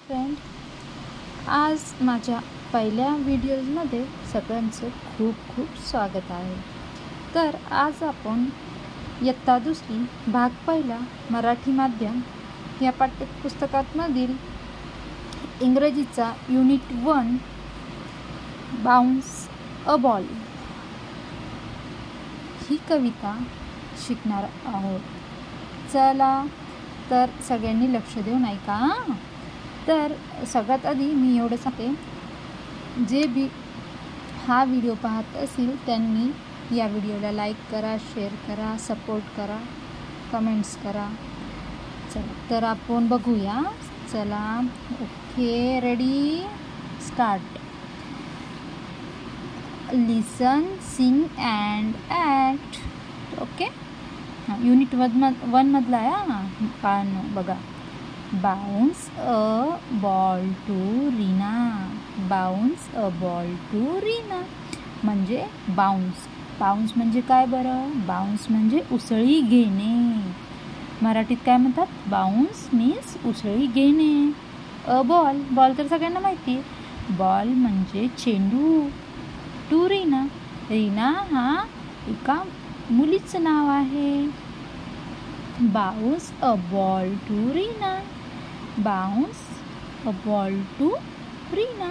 Friend, आज माझ्या पहिल्या व्हिडिओमध्ये सगळ्यांचं खूप खूप स्वागत आहे. तर आज आपण इयत्ता दुसरी भाग पहिला मराठी माध्यम या पाठ्यपुस्तकामधील इंग्रजीचा युनिट 1 बाउन्स अ बॉल ही कविता शिकणार आहोत. चला तर सगळ्यांनी लक्ष देऊन ऐका. तर सगळ्यात आधी मी एवढं सांगते, जे बी हा व्हिडिओ पाहत असतील त्यांनी या व्हिडिओला लाईक करा, शेअर करा, सपोर्ट करा, कमेंट्स करा. चला तर आपण बघूया. चला, okay, ready, start. Listen, sing and act. Okay, unit 1 मधला आहे. पाहणं बघा. Bounce a ball to Reena. Bounce a ball to Reena म्हणजे बाउन्स. बाउन्स म्हणजे काय बरं? बाउन्स म्हणजे उसळी घेणे. मराठीत काय म्हणतात? बाउन्स मीन्स उसळी घेणे. अ बॉल, बॉल तर सगळ्यांना माहिती. बॉल म्हणजे चेंडू. टू रीना, रीना हा एका मुलीचं नाव आहे. Bounce a ball to Reena. Bounce a ball to Reena.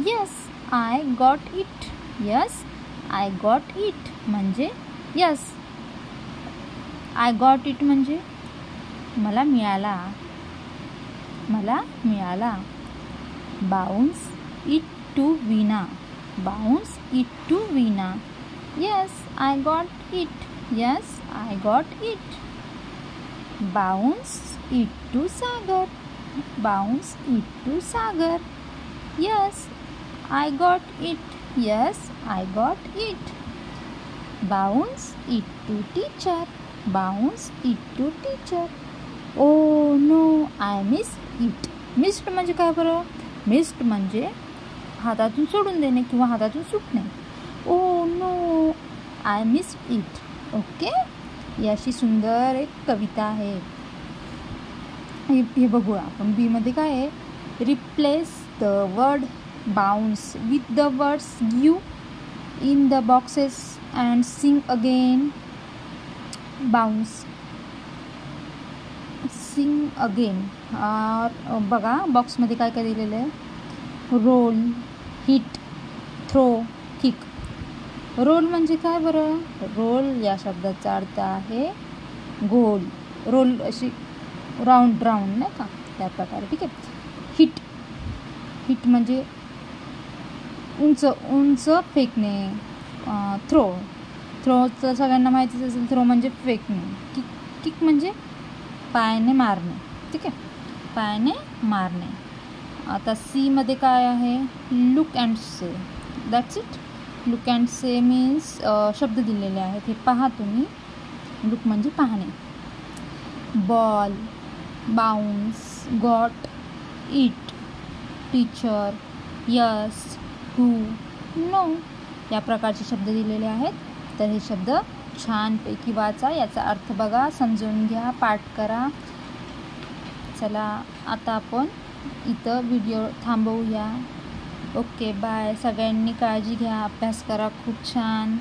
Yes I got it. Yes I got it म्हणजे यस. आय गॉट इट म्हणजे मला मिळाला. मला मिळाला. Bounce it to Veena. Bounce it to Veena. Yes I got it. Yes I got it. Bounce it to Sagar. Bounce it to Sagar. Yes I got it. Yes I got it. Bounce it to teacher. Bounce it to teacher. Oh no I miss it. Missed म्हणजे काय बरं? Missed म्हणजे हातातून सोडून देणे किंवा हातातून सुटणे. Oh no I miss it. Okay, याशी सुंदर एक कविता आहे. हे बघूया आपण. बी मध्ये काय आहे? Replace the word bounce with the words give in the boxes and sing again. Bounce, sing again. बघा बॉक्समध्ये काय काय दिलेलं आहे? Roll, hit, throw, kick. Roll म्हणजे काय बरं? रोल या शब्दाचा अर्थ आहे गोल. रोल अशी राऊंड राऊंड नाही का, त्या प्रकारे. ठीक आहे. हिट, हिट म्हणजे उंच उंच फेकणे. थ्रो, थ्रोचं सगळ्यांना माहितीच असेल. थ्रो म्हणजे फेकणे. किक, किक म्हणजे पायाने मारणे. ठीक आहे, पायाने मारणे. आता सी मध्ये काय आहे? Look and say. That's it. Look and say means शब्द दिलेले आहेत, हे पहा तुम्ही. लुक म्हणजे पाहणे. Ball, bounce, got, it, teacher, yes, to, no या प्रकारचे शब्द दिलेले आहेत. तर हे शब्द छानपैकी वाचा, याचा अर्थ बघा, समजून घ्या, पाठ करा. चला आता आपण इथं व्हिडिओ थांबवूया. Okay, bye. सगळ्यांनी काळजी घ्या, अभ्यास करा खूप छान.